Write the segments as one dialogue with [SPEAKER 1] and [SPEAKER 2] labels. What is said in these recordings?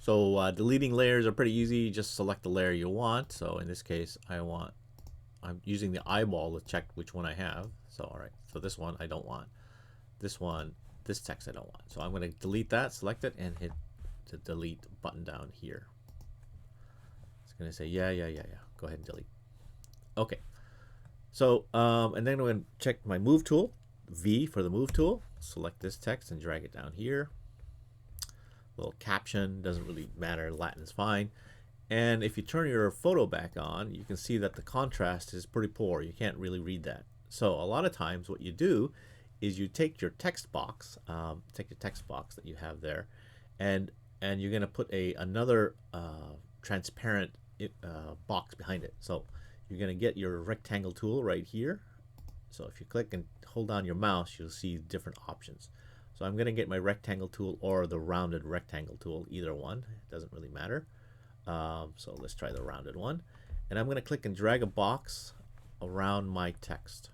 [SPEAKER 1] So deleting layers are pretty easy. Just select the layer you want. So in this case, I'm using the eyeball to check which one I have. So all right, so this one I don't want. This one, this text I don't want. So I'm going to delete that, select it, and hit the delete button down here. It's going to say yeah. Go ahead and delete. Okay. So and then I'm going to check my move tool, V for the move tool. Select this text and drag it down here. Little caption, doesn't really matter, Latin's fine. And if you turn your photo back on, you can see that the contrast is pretty poor. You can't really read that. So a lot of times what you do is you take your text box, that you have there, and you're going to put another transparent box behind it. So you're going to get your rectangle tool right here. So if you click and hold down your mouse, you'll see different options. So I'm going to get my rectangle tool or the rounded rectangle tool, either one. It doesn't really matter. So let's try the rounded one. And I'm going to click and drag a box around my text.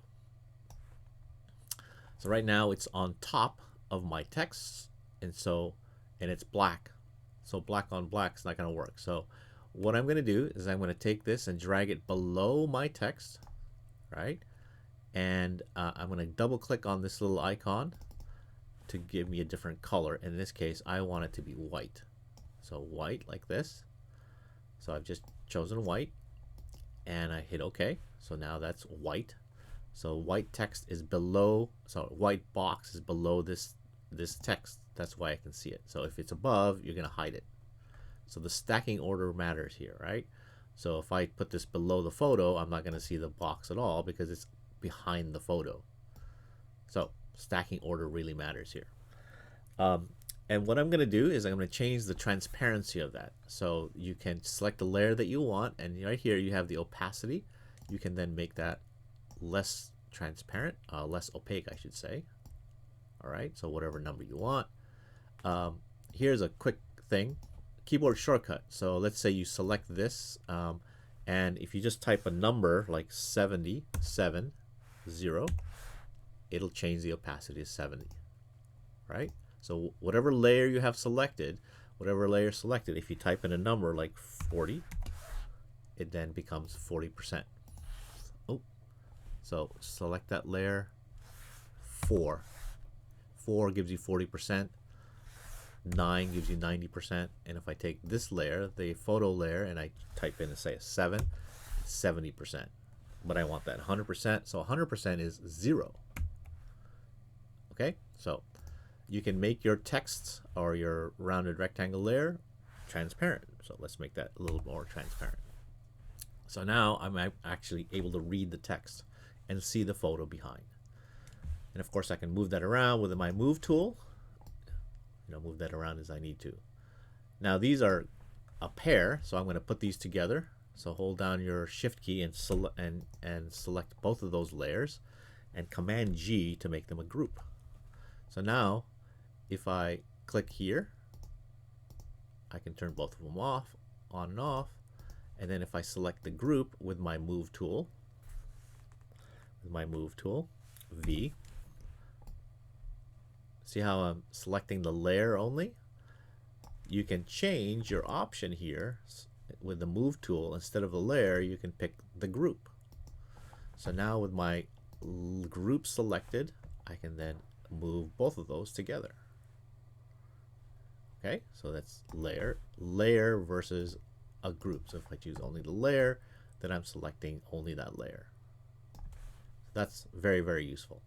[SPEAKER 1] So right now it's on top of my text, and it's black. So black on black is not going to work. So what I'm going to do is I'm going to take this and drag it below my text, right? And I'm going to double click on this little icon to give me a different color. In this case, I want it to be white. So white like this. So I've just chosen white and I hit OK. So now that's white. So white text is below, so white box is below this text. That's why I can see it. So if it's above, you're going to hide it. So the stacking order matters here, right? So if I put this below the photo, I'm not going to see the box at all because it's behind the photo. So stacking order really matters here. And what I'm going to do is I'm going to change the transparency of that. So you can select the layer that you want, and right here you have the opacity. You can then make that less transparent, less opaque, I should say. All right, so whatever number you want. Here's a quick thing, keyboard shortcut. So let's say you select this, and if you just type a number like 70, it'll change the opacity to 70, right? So whatever layer you have selected, if you type in a number like 40, it then becomes 40%. Oh, so select that layer, 4 gives you 40%, 9 gives you 90%, and if I take this layer, the photo layer, and I type in and say a 7, it's 70%. But I want that 100%, so 100% is 0. Okay, so you can make your text or your rounded rectangle layer transparent. So let's make that a little more transparent. So now I'm actually able to read the text and see the photo behind. And of course I can move that around with my move tool. Move that around as I need to. Now these are a pair, so I'm going to put these together. So hold down your shift key and select both of those layers, and Command G to make them a group. So now if I click here, I can turn both of them off, on and off, and then if I select the group with my move tool, V, see how I'm selecting the layer only? You can change your option here with the move tool. Instead of the layer, you can pick the group. So now with my group selected, I can then move both of those together. Okay, so that's layer versus a group. So if I choose only the layer, then I'm selecting only that layer. That's very, very useful.